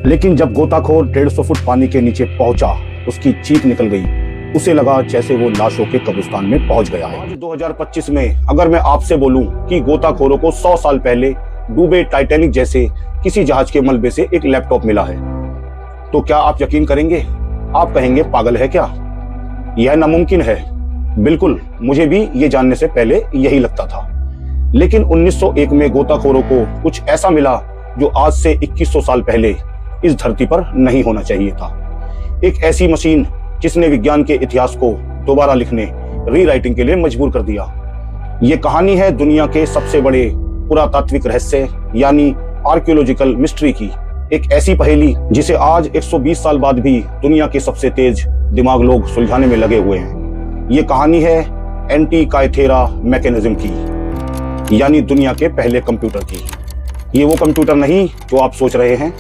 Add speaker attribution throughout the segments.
Speaker 1: लेकिन जब गोताखोर 150 फुट पानी के नीचे पहुंचा, उसकी चीख निकल गई। उसे लगा जैसे वो लाशों के कब्रिस्तान में पहुंच गया है। आज 2025 में अगर मैं आपसे बोलूं कि गोताखोरों को 100 साल पहले डूबे टाइटैनिक जैसे किसी जहाज के मलबे से एक लैपटॉप मिला है, तो क्या आप यकीन करेंगे? आप कहेंगे पागल है क्या, यह नामुमकिन है। बिल्कुल, मुझे भी ये जानने से पहले यही लगता था। लेकिन 1901 में गोताखोरों को कुछ ऐसा मिला जो आज से 2100 साल पहले इस धरती पर नहीं होना चाहिए था। एक ऐसी मशीन जिसने विज्ञान के इतिहास को दोबारा लिखने, रीराइटिंग के लिए मजबूर कर दिया। ये कहानी है दुनिया के सबसे बड़े पुरातात्विक रहस्य यानी आर्कियोलॉजिकल मिस्ट्री की, एक ऐसी पहेली जिसे आज 120 साल बाद भी दुनिया के सबसे तेज दिमाग लोग सुलझाने में लगे हुए हैं। ये कहानी है एंटीकाइथेरा मैकेनिज्म की, यानी दुनिया के पहले कंप्यूटर की। ये वो कंप्यूटर नहीं जो आप सोच रहे हैं,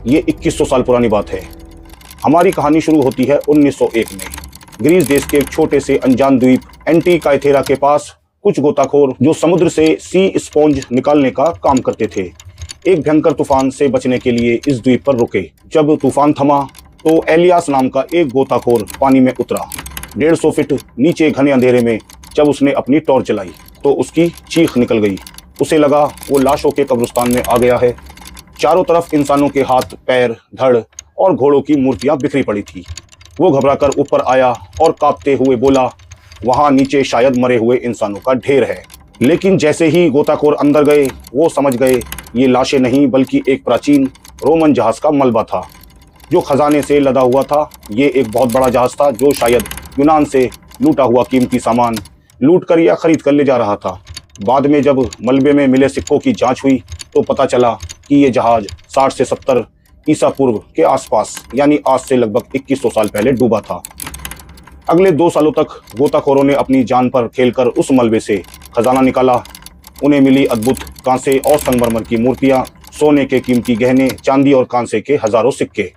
Speaker 1: ये 2100 साल पुरानी बात है। हमारी कहानी शुरू होती है 1901 में। ग्रीस देश के एक छोटे से अनजान द्वीप एंटीकाइथेरा के पास कुछ गोताखोर जो समुद्र से सी स्पॉन्ज निकालने का काम करते थे, एक भयंकर तूफान से बचने के लिए इस द्वीप पर रुके। जब तूफान थमा तो एलियास नाम का एक गोताखोर पानी में उतरा। 150 फीट नीचे घने अंधेरे में जब उसने अपनी टॉर्च जलाई तो उसकी चीख निकल गई। उसे लगा वो लाशों के कब्रिस्तान में आ गया है। चारों तरफ इंसानों के हाथ, पैर, धड़ और घोड़ों की मूर्तियां बिखरी पड़ी थी। वो घबराकर ऊपर आया और कांपते हुए बोला, वहां नीचे शायद मरे हुए इंसानों का ढेर है। लेकिन जैसे ही गोताखोर अंदर गए, वो समझ गए ये लाशें नहीं बल्कि एक प्राचीन रोमन जहाज का मलबा था जो खजाने से लदा हुआ था। ये एक बहुत बड़ा जहाज था जो शायद यूनान से लूटा हुआ कीमती सामान लूट कर या खरीद कर ले जा रहा था। बाद में जब मलबे में मिले सिक्कों की जांच हुई तो पता चला कि ये जहाज 60 से 70 ईसा पूर्व के आसपास यानी आज से लगभग 2100 साल पहले डूबा था। अगले 2 सालों तक गोताखोरों ने अपनी जान पर खेलकर उस मलबे से खजाना निकाला। उन्हें मिली अद्भुत कांसे और संगमरमर की मूर्तियां, सोने के कीमती गहने, चांदी और कांसे के हजारों सिक्के,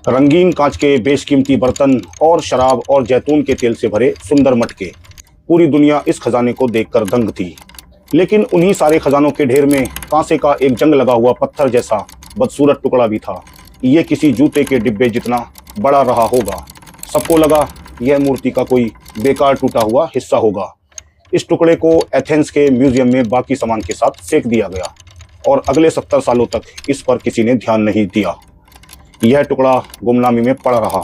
Speaker 1: रंगीन कांच के बेशकीमती बर्तन और शराब और जैतून के तेल से भरे सुंदर मटके। पूरी दुनिया इस खजाने को देखकर दंग थी। लेकिन उन्हीं सारे खजानों के ढेर में कांसे का एक जंग लगा हुआ पत्थर जैसा बदसूरत टुकड़ा भी था। ये किसी जूते के डिब्बे जितना बड़ा रहा होगा। सबको लगा यह मूर्ति का कोई बेकार टूटा हुआ हिस्सा होगा। इस टुकड़े को एथेंस के म्यूजियम में बाकी सामान के साथ फेंक दिया गया और अगले 70 सालों तक इस पर किसी ने ध्यान नहीं दिया। यह टुकड़ा गुमनामी में पड़ा रहा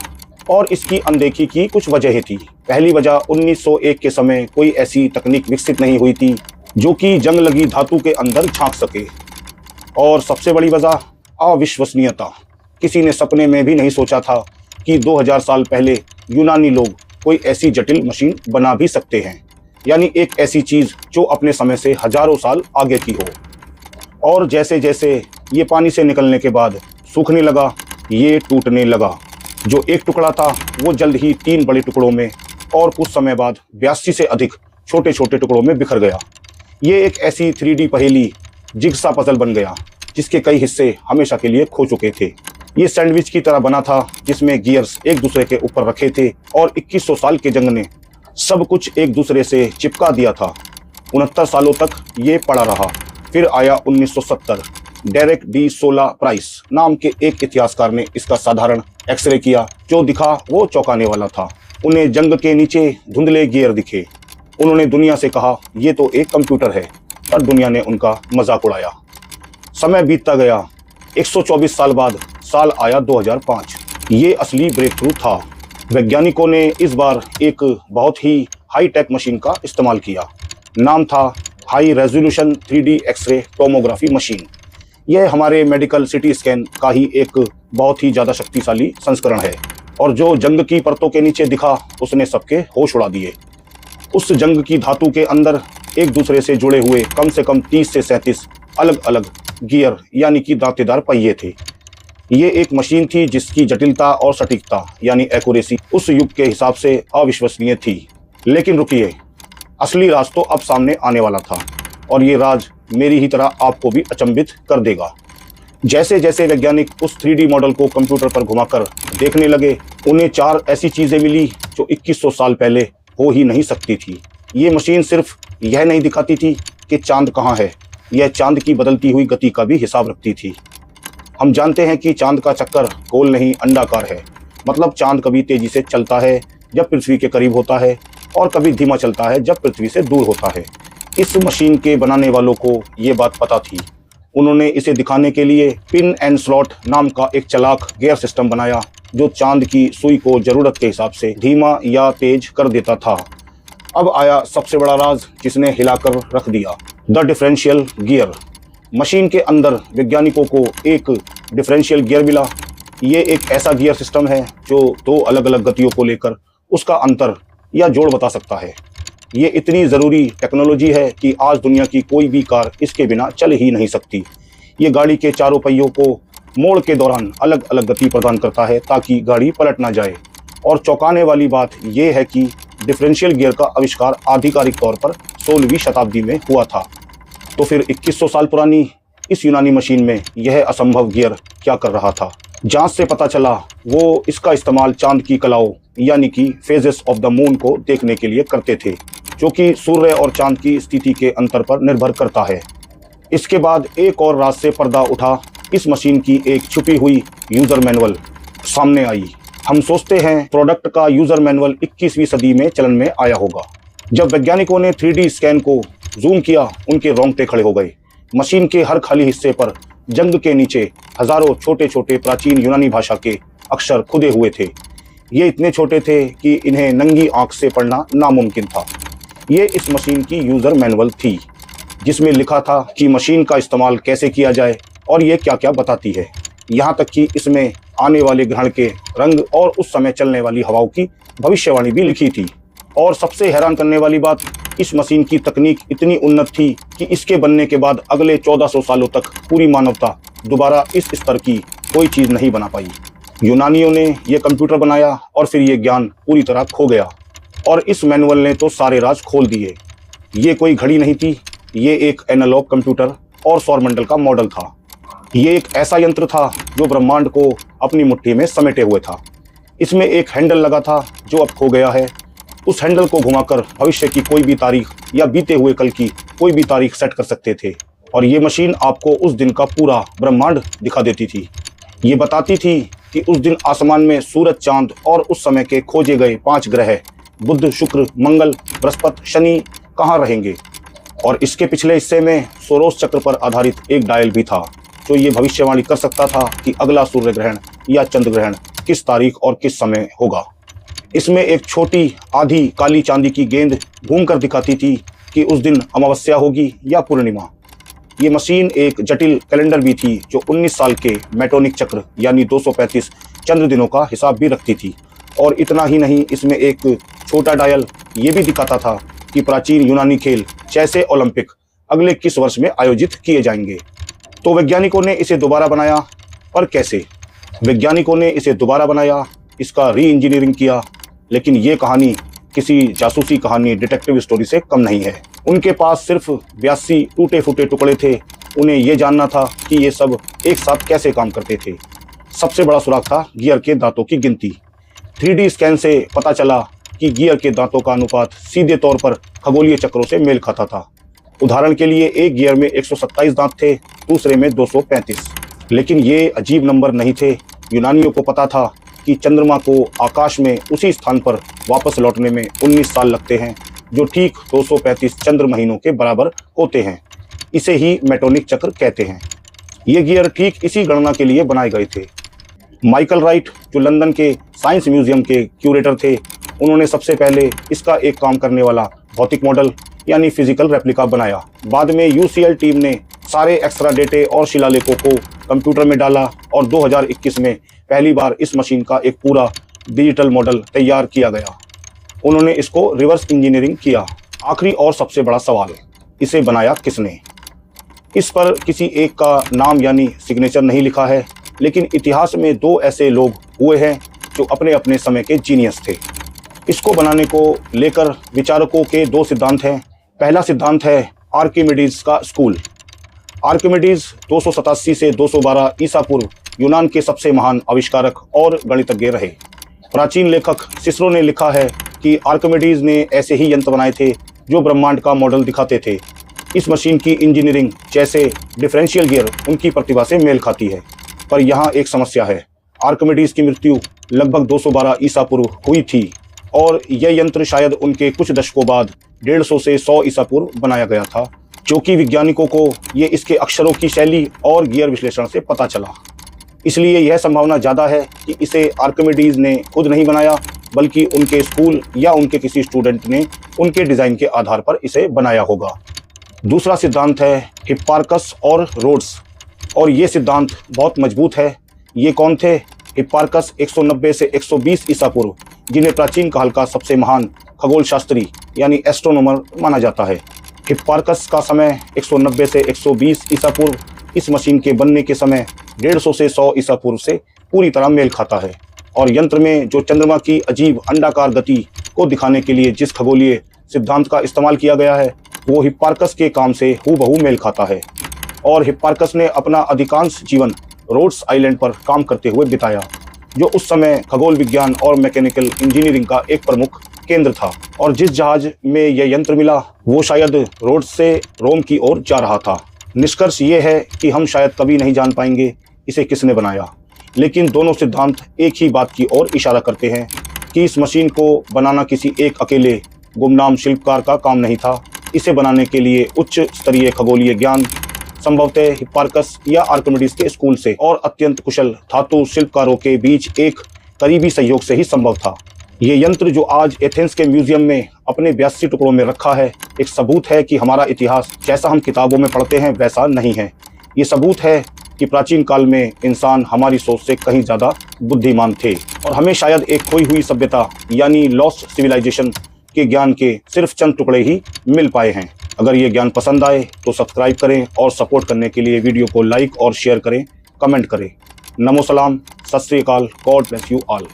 Speaker 1: और इसकी अनदेखी की कुछ वजहें थी। पहली वजह, 1901 के समय कोई ऐसी तकनीक विकसित नहीं हुई थी जो कि जंग लगी धातु के अंदर झांक सके। और सबसे बड़ी वजह, अविश्वसनीयता। किसी ने सपने में भी नहीं सोचा था कि 2000 साल पहले यूनानी लोग कोई ऐसी जटिल मशीन बना भी सकते हैं, यानी एक ऐसी चीज जो अपने समय से हजारों साल आगे की हो। और जैसे जैसे ये पानी से निकलने के बाद सूखने लगा, ये टूटने लगा। जो एक टुकड़ा था वो जल्द ही 3 बड़े टुकड़ों में और कुछ समय बाद 82 से अधिक छोटे छोटे टुकड़ों में बिखर गया। ये एक ऐसी 3D पहेली, जिगसा पजल बन गया जिसके कई हिस्से हमेशा के लिए खो चुके थे। ये सैंडविच की तरह बना था जिसमें गियर्स एक दूसरे के ऊपर रखे थे और 2100 साल के जंग ने सब कुछ एक दूसरे से चिपका दिया था। 69 सालों तक ये पड़ा रहा। फिर आया 1970। डेरेक डी सोला प्राइस नाम के एक इतिहासकार ने इसका साधारण एक्सरे किया। जो दिखा वो चौंकाने वाला था। उन्हें जंग के नीचे धुंधले गियर दिखे। उन्होंने दुनिया से कहा ये तो एक कंप्यूटर है, पर दुनिया ने उनका मजाक उड़ाया। समय बीतता गया। 124 साल बाद साल आया 2005। ये असली ब्रेक थ्रू था। वैज्ञानिकों ने इस बार एक बहुत ही हाई टेक मशीन का इस्तेमाल किया। नाम था high resolution 3D x ray tomography machine. यह हमारे मेडिकल सिटी स्कैन का ही एक बहुत ही ज़्यादा शक्तिशाली संस्करण है और जो जंग की परतों के नीचे दिखा उसने सबके होश उड़ा दिए। उस जंग की धातु के अंदर एक दूसरे से जुड़े हुए कम से कम 30 से 37 अलग अलग गियर यानी कि दांतेदार पहिए थे। ये एक मशीन थी जिसकी जटिलता और सटीकता यानी एक्यूरेसी उस युग के हिसाब से अविश्वसनीय थी। लेकिन रुकिए, असली राज तो अब सामने आने वाला था और ये राज मेरी ही तरह आपको भी अचंभित कर देगा। जैसे जैसे वैज्ञानिक उस 3D मॉडल को कंप्यूटर पर घुमाकर देखने लगे, उन्हें 4 ऐसी चीजें मिली जो 2100 साल पहले हो ही नहीं सकती थी। ये मशीन सिर्फ यह नहीं दिखाती थी कि चांद कहाँ है, यह चांद की बदलती हुई गति का भी हिसाब रखती थी। हम जानते हैं कि चांद का चक्कर गोल नहीं अंडाकार है। मतलब चांद कभी तेजी से चलता है जब पृथ्वी के करीब होता है और कभी धीमा चलता है जब पृथ्वी से दूर होता है। इस मशीन के बनाने वालों को ये बात पता थी। उन्होंने इसे दिखाने के लिए पिन एंड स्लॉट नाम का एक चालाक गियर सिस्टम बनाया जो चांद की सुई को जरूरत के हिसाब से धीमा या तेज कर देता था। अब आया सबसे बड़ा राज जिसने हिलाकर रख दिया, द डिफरेंशियल गियर। मशीन के अंदर वैज्ञानिकों को एक डिफरेंशियल गियर मिला। ये एक ऐसा गियर सिस्टम है जो दो अलग अलग गतियों को लेकर उसका अंतर या जोड़ बता सकता है। ये इतनी ज़रूरी टेक्नोलॉजी है कि आज दुनिया की कोई भी कार इसके बिना चल ही नहीं सकती। ये गाड़ी के चारों पहियों को मोड़ के दौरान अलग अलग गति प्रदान करता है ताकि गाड़ी पलट ना जाए। और चौंकाने वाली बात यह है कि डिफरेंशियल गियर का आविष्कार आधिकारिक तौर पर 16वीं शताब्दी में हुआ था। तो फिर 2100 साल पुरानी इस यूनानी मशीन में यह असंभव गियर क्या कर रहा था? जांच से पता चला वो इसका इस्तेमाल चांद की कलाओं यानी कि फेजेस ऑफ द मून को देखने के लिए करते थे, जो कि सूर्य और चांद की स्थिति के अंतर पर निर्भर करता है। इसके बाद एक और राज से पर्दा उठा। इस मशीन की एक छुपी हुई यूज़र मैनुअल सामने आई। हम सोचते हैं प्रोडक्ट का यूज़र मैनुअल 21वीं सदी में चलन में आया होगा। जब वैज्ञानिकों ने 3D स्कैन को जूम किया, उनके रोंगटे खड़े हो गए। मशीन के हर खाली हिस्से पर जंग के नीचे हजारों छोटे छोटे प्राचीन यूनानी भाषा के अक्षर खुदे हुए थे। ये इतने छोटे थे कि इन्हें नंगी आंख से पढ़ना नामुमकिन था। ये इस मशीन की यूज़र मैनुअल थी जिसमें लिखा था कि मशीन का इस्तेमाल कैसे किया जाए और ये क्या क्या बताती है। यहाँ तक कि इसमें आने वाले ग्रहण के रंग और उस समय चलने वाली हवाओं की भविष्यवाणी भी लिखी थी। और सबसे हैरान करने वाली बात, इस मशीन की तकनीक इतनी उन्नत थी कि इसके बनने के बाद अगले 1400 सालों तक पूरी मानवता दोबारा इस स्तर की कोई चीज़ नहीं बना पाई। यूनानियों ने यह कंप्यूटर बनाया और फिर ये ज्ञान पूरी तरह खो गया और इस मैनुअल ने तो सारे राज खोल दिए। ये कोई घड़ी नहीं थी, ये एक एनालॉग कंप्यूटर और सौरमंडल का मॉडल था। ये एक ऐसा यंत्र था जो ब्रह्मांड को अपनी मुट्ठी में समेटे हुए था। इसमें एक हैंडल लगा था जो अब खो गया है। उस हैंडल को घुमाकर भविष्य की कोई भी तारीख या बीते हुए कल की कोई भी तारीख सेट कर सकते थे और ये मशीन आपको उस दिन का पूरा ब्रह्मांड दिखा देती थी। ये बताती थी कि उस दिन आसमान में सूरज, चांद और उस समय के खोजे गए 5 ग्रह बुध, शुक्र, मंगल, बृहस्पति, शनि कहाँ रहेंगे। और इसके पिछले हिस्से में सोरोस चक्र पर आधारित एक डायल भी था जो ये भविष्यवाणी कर सकता था कि अगला सूर्य ग्रहण या चंद्र ग्रहण किस तारीख और किस समय होगा। इसमें एक छोटी आधी काली चांदी की गेंद घूमकर दिखाती थी कि उस दिन अमावस्या होगी या पूर्णिमा। ये मशीन एक जटिल कैलेंडर भी थी जो 19 साल के मेटोनिक चक्र यानी 235 चंद्र दिनों का हिसाब भी रखती थी। और इतना ही नहीं, इसमें एक छोटा डायल ये भी दिखाता था कि प्राचीन यूनानी खेल जैसे ओलंपिक अगले किस वर्ष में आयोजित किए जाएंगे। तो वैज्ञानिकों ने इसे दोबारा बनाया। पर कैसे? वैज्ञानिकों ने इसे दोबारा बनाया, इसका री इंजीनियरिंग किया। लेकिन ये कहानी किसी जासूसी कहानी, डिटेक्टिव स्टोरी से कम नहीं है। उनके पास सिर्फ 82 टूटे फूटे टुकड़े थे। उन्हें ये जानना था कि ये सब एक साथ कैसे काम करते थे। सबसे बड़ा सुराग था गियर के दांतों की गिनती। 3D स्कैन से पता चला कि गियर के दांतों का अनुपात सीधे तौर पर खगोलीय चक्रों से मेल खाता था। उदाहरण के लिए एक गियर में 127 दांत थे, दूसरे में 235। लेकिन ये अजीब नंबर नहीं थे। यूनानियों को पता था कि चंद्रमा को आकाश में उसी स्थान पर वापस लौटने में 19 साल लगते हैं, जो ठीक 235 चंद्र महीनों के बराबर होते हैं। इसे ही मेटोनिक चक्र कहते हैं। ये गियर ठीक इसी गणना के लिए बनाए गए थे। माइकल राइट, जो लंदन के साइंस म्यूजियम के क्यूरेटर थे, उन्होंने सबसे पहले इसका एक काम करने वाला भौतिक मॉडल यानी फिजिकल रेप्लिका बनाया। बाद में UCL टीम ने सारे एक्स्ट्रा डेटे और शिलालेखों को कंप्यूटर में डाला और 2021 में पहली बार इस मशीन का एक पूरा डिजिटल मॉडल तैयार किया गया। उन्होंने इसको रिवर्स इंजीनियरिंग किया। आखिरी और सबसे बड़ा सवाल, इसे बनाया किसने? इस पर किसी एक का नाम यानी सिग्नेचर नहीं लिखा है, लेकिन इतिहास में 2 ऐसे लोग हुए हैं जो अपने अपने समय के जीनियस थे। इसको बनाने को लेकर विचारकों के 2 सिद्धांत हैं। पहला सिद्धांत है आर्किमिडीज का स्कूल। आर्किमिडीज 287 से 212 ईसा पूर्व यूनान के सबसे महान आविष्कारक और गणितज्ञ रहे। प्राचीन लेखक सिसरो ने लिखा है कि आर्किमिडीज ने ऐसे ही यंत्र बनाए थे जो ब्रह्मांड का मॉडल दिखाते थे। इस मशीन की इंजीनियरिंग जैसे डिफरेंशियल गियर उनकी प्रतिभा से मेल खाती है। पर यहाँ एक समस्या है। आर्किमिडीज की मृत्यु लगभग 212 ईसा पूर्व हुई थी और यह यंत्र शायद उनके कुछ दशकों बाद 150 से 100 ईसा पूर्व बनाया गया था, जो कि वैज्ञानिकों को ये इसके अक्षरों की शैली और गियर विश्लेषण से पता चला। इसलिए यह संभावना ज़्यादा है कि इसे आर्किमिडीज ने खुद नहीं बनाया, बल्कि उनके स्कूल या उनके किसी स्टूडेंट ने उनके डिज़ाइन के आधार पर इसे बनाया होगा। दूसरा सिद्धांत है हिप्पार्कस और रोड्स, और ये सिद्धांत बहुत मजबूत है। ये कौन थे? हिप्पार्कस 190 से 120 ईसा पूर्व, जिन्हें प्राचीन काल का सबसे महान खगोल शास्त्री यानी एस्ट्रोनॉमर माना जाता है। हिप्पार्कस का समय 190 से 120 ईसा पूर्व इस मशीन के बनने के समय 150 से 100 ईसा पूर्व से पूरी तरह मेल खाता है, और यंत्र में जो चंद्रमा की अजीब अंडाकार गति को दिखाने के लिए जिस खगोलीय सिद्धांत का इस्तेमाल किया गया है वो हिप्पार्कस के काम से हूबहू मेल खाता है। और हिप्पार्कस ने अपना अधिकांश जीवन रोड्स आइलैंड पर काम करते हुए बिताया, जो उस समय खगोल विज्ञान और मैकेनिकल इंजीनियरिंग का एक प्रमुख केंद्र था। और जिस जहाज में यह यंत्र मिला वो शायद रोड्स से रोम की ओर जा रहा था। निष्कर्ष ये है कि हम शायद कभी नहीं जान पाएंगे इसे किसने बनाया, लेकिन दोनों सिद्धांत एक ही बात की ओर इशारा करते हैं कि इस मशीन को बनाना किसी एक अकेले गुमनाम शिल्पकार का काम नहीं था। इसे बनाने के लिए उच्च स्तरीय खगोलीय ज्ञान संभवतः हिप्पार्कस या आर्किमिडीज के स्कूल से और अत्यंत कुशल धातु शिल्पकारों के बीच एक करीबी सहयोग से ही संभव था। ये यंत्र जो आज एथेंस के म्यूजियम में अपने 82 टुकड़ों में रखा है, एक सबूत है कि हमारा इतिहास जैसा हम किताबों में पढ़ते हैं वैसा नहीं है। ये सबूत है कि प्राचीन काल में इंसान हमारी सोच से कहीं ज़्यादा बुद्धिमान थे, और हमें शायद एक खोई हुई सभ्यता यानी लॉस्ट सिविलाइजेशन के ज्ञान के सिर्फ चंद टुकड़े ही मिल पाए हैं। अगर ये ज्ञान पसंद आए तो सब्सक्राइब करें, और सपोर्ट करने के लिए वीडियो को लाइक और शेयर करें, कमेंट करें। नमो सलाम, सत श्री अकाल, गॉड ब्लेस यू ऑल।